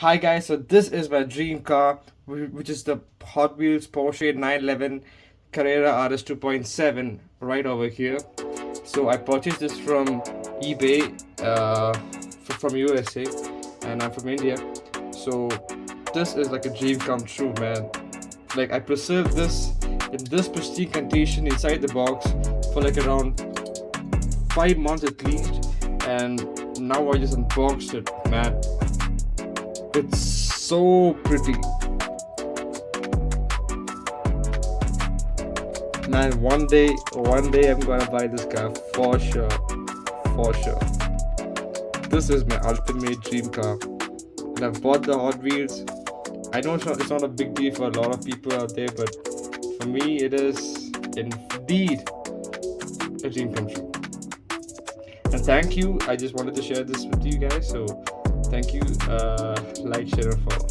Hi guys, so this is my dream car, which is the Hot Wheels Porsche 911 Carrera RS 2.7 right over here. So I purchased this from eBay from USA, and I'm from India. So this is like a dream come true, man. Like I preserved this in this pristine condition inside the box for like around 5 months at least, and now I just unboxed it, man. It's so pretty. Man, one day I'm gonna buy this car for sure. For sure. This is my ultimate dream car. And I've bought the Hot Wheels. I know it's not a big deal for a lot of people out there, but for me it is indeed a dream come true. And thank you. I just wanted to share this with you guys. So thank you. Like, share, and follow.